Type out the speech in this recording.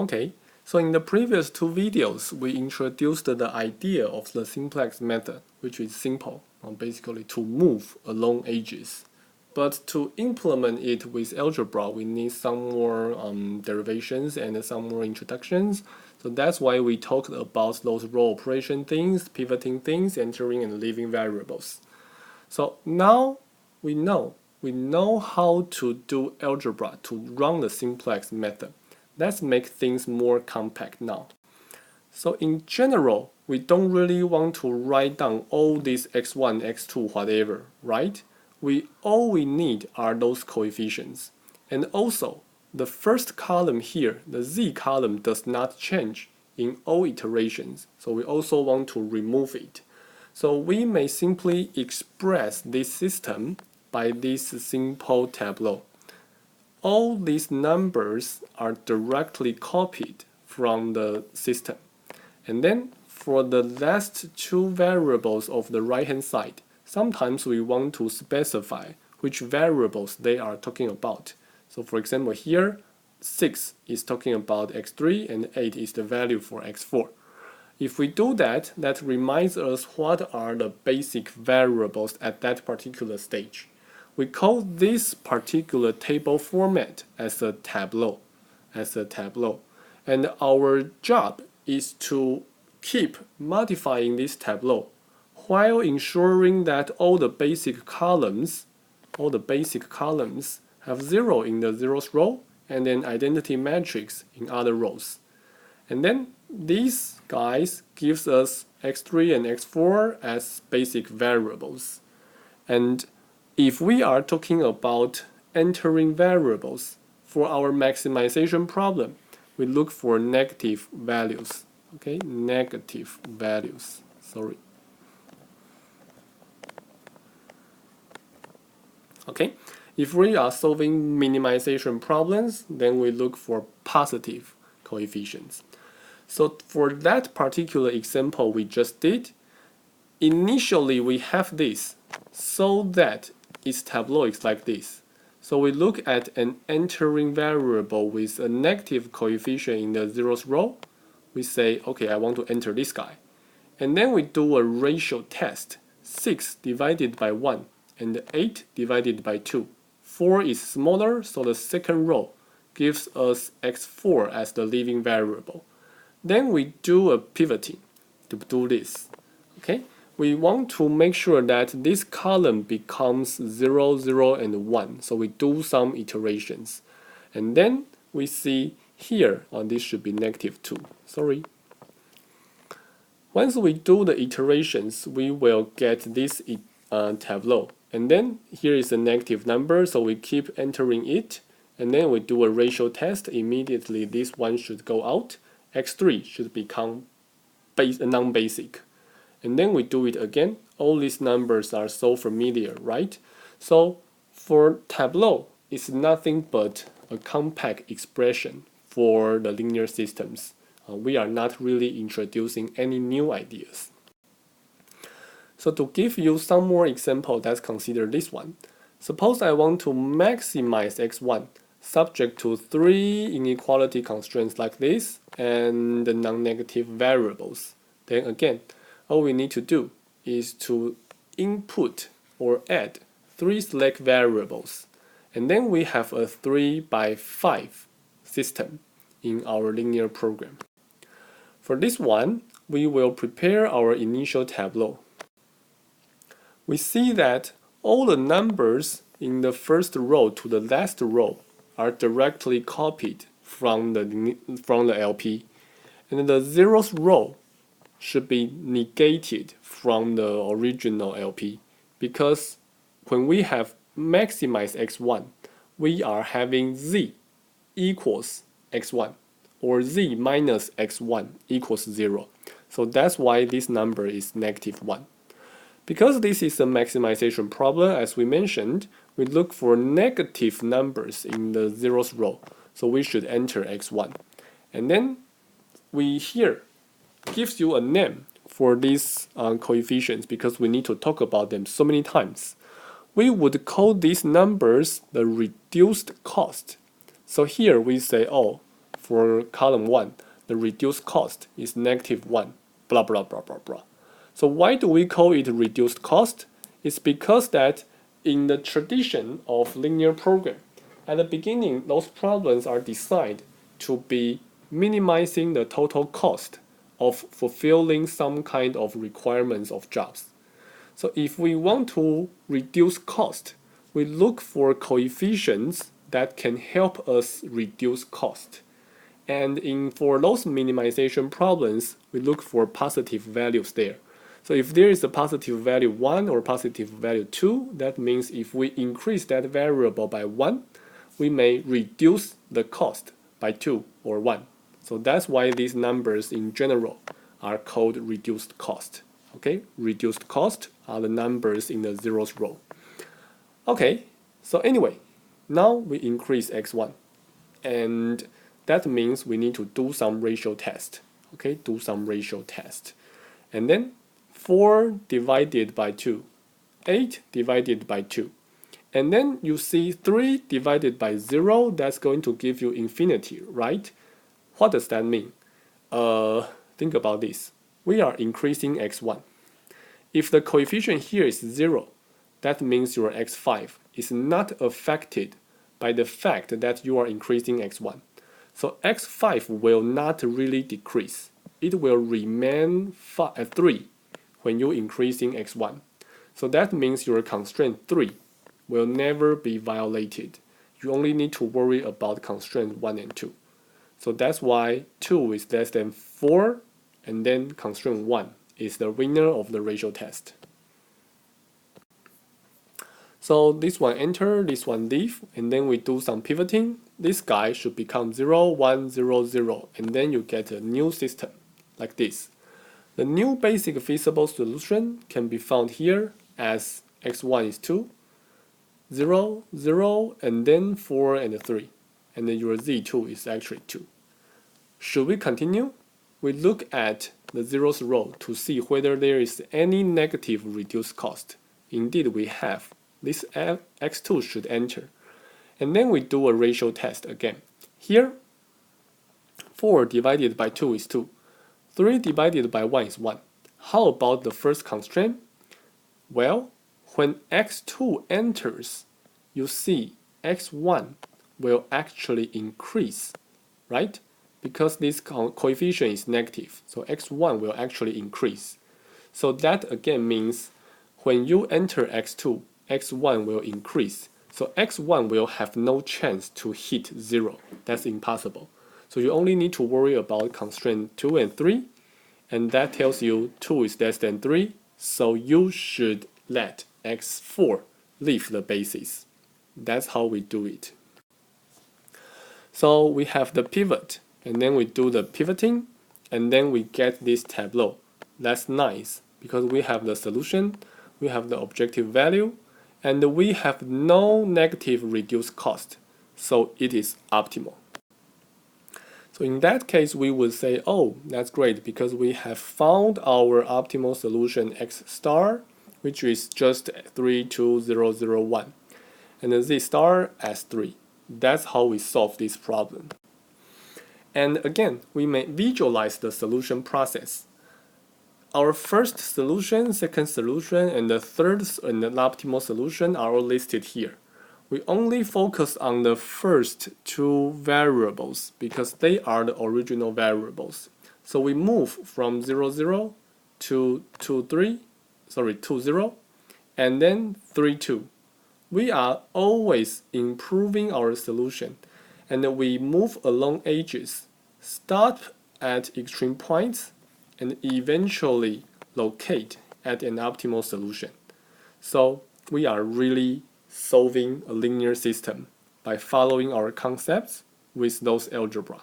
Okay, so in the previous two videos, we introduced the idea of the simplex method, which is simple, basically to move along edges. But to implement it with algebra, we need some more derivations and some more introductions. So that's why we talked about those row operation things, pivoting things, entering and leaving variables. So now we know how to do algebra to run the simplex method. Let's make things more compact now. So in general, we don't really want to write down all these x1, x2, whatever, right? All we need are those coefficients. And also, the first column here, the z column, does not change in all iterations. So we also want to remove it. So we may simply express this system by this simple tableau. All these numbers are directly copied from the system. And then for the last two variables of the right hand side, sometimes we want to specify which variables they are talking about. So for example here, 6 is talking about x3 and 8 is the value for x4. If we do that, that reminds us what are the basic variables at that particular stage. We call this particular table format as a tableau. And our job is to keep modifying this tableau while ensuring that all the basic columns have 0 in the zeroth row and then identity matrix in other rows. And then these guys gives us x3 and x4 as basic variables. And if we are talking about entering variables, for our maximization problem, we look for negative values. Okay, negative values. Sorry. Okay, if we are solving minimization problems, then we look for positive coefficients. So for that particular example we just did, initially we have this so that its tableau is like this. So we look at an entering variable with a negative coefficient in the zeroth row. We say, okay, I want to enter this guy. And then we do a ratio test. 6 divided by 1 and 8 divided by 2. 4 is smaller, so the second row gives us x4 as the leaving variable. Then we do a pivoting to do this. Okay? We want to make sure that this column becomes 0, 0, and 1. So we do some iterations. And then we see here, this should be negative 2. Sorry. Once we do the iterations, we will get this tableau. And then here is a negative number, so we keep entering it. And then we do a ratio test. Immediately, this one should go out. x3 should become non-basic. And then we do it again. All these numbers are so familiar, right? So for tableau, it's nothing but a compact expression for the linear systems. We are not really introducing any new ideas. So to give you some more example, let's consider this one. Suppose I want to maximize x1 subject to 3 inequality constraints like this and the non-negative variables. Then again, all we need to do is to input or add 3 select variables. And then we have a 3 by 5 system in our linear program. For this one, we will prepare our initial tableau. We see that all the numbers in the first row to the last row are directly copied from the LP. And the 0th row should be negated from the original LP, because when we have maximized x1, we are having z equals x1 or z minus x1 equals 0. So that's why this number is negative 1. Because this is a maximization problem, as we mentioned, we look for negative numbers in the 0th row. So we should enter x1. And then we here gives you a name for these coefficients because we need to talk about them so many times. We would call these numbers the reduced cost. So here we say, oh, for column 1, the reduced cost is -1, blah blah blah blah blah. So why do we call it reduced cost? It's because that in the tradition of linear program, at the beginning, those problems are designed to be minimizing the total cost of fulfilling some kind of requirements of jobs. So if we want to reduce cost, we look for coefficients that can help us reduce cost. And for those minimization problems, we look for positive values there. So if there is a positive value 1 or positive value 2, that means if we increase that variable by 1, we may reduce the cost by 2 or 1. So that's why these numbers in general are called reduced cost. Okay, reduced cost are the numbers in the zeros row. Okay, so anyway, now we increase x1, and that means we need to do some ratio test. Okay, do some ratio test. And then 4 divided by 2, 8 divided by 2. And then you see 3 divided by 0, that's going to give you infinity, right? What does that mean? Think about this. We are increasing x1. If the coefficient here is 0, that means your x5 is not affected by the fact that you are increasing x1. So x5 will not really decrease. It will remain at 3 when you're increasing x1. So that means your constraint 3 will never be violated. You only need to worry about constraint 1 and 2. So that's why 2 is less than 4, and then constraint 1 is the winner of the ratio test. So this one enter, this one leave, and then we do some pivoting. This guy should become 0, 1, 0, 0, and then you get a new system like this. The new basic feasible solution can be found here as x1 is 2, 0, 0, and then 4 and 3. And then your z2 is actually 2. Should we continue? We look at the zeros row to see whether there is any negative reduced cost. Indeed, we have. This x2 should enter. And then we do a ratio test again. Here, 4 divided by 2 is 2. 3 divided by 1 is 1. How about the first constraint? Well, when x2 enters, you see x1 will actually increase, right? Because this coefficient is negative, so x1 will actually increase. So that again means when you enter x2, x1 will increase. So x1 will have no chance to hit 0. That's impossible. So you only need to worry about constraint 2 and 3, and that tells you 2 is less than 3, so you should let x4 leave the basis. That's how we do it. So we have the pivot, and then we do the pivoting, and then we get this tableau. That's nice, because we have the solution, we have the objective value, and we have no negative reduced cost, so it is optimal. So in that case, we would say, oh, that's great, because we have found our optimal solution x star, which is just 32001, and z star as 3. That's how we solve this problem. And again, we may visualize the solution process. Our first solution, second solution, and the third and the optimal solution are all listed here. We only focus on the first two variables because they are the original variables. So we move from 0, 0 to 2, 0, and then 3, 2. We are always improving our solution, and we move along edges, start at extreme points, and eventually locate at an optimal solution. So we are really solving a linear system by following our concepts with those algebra.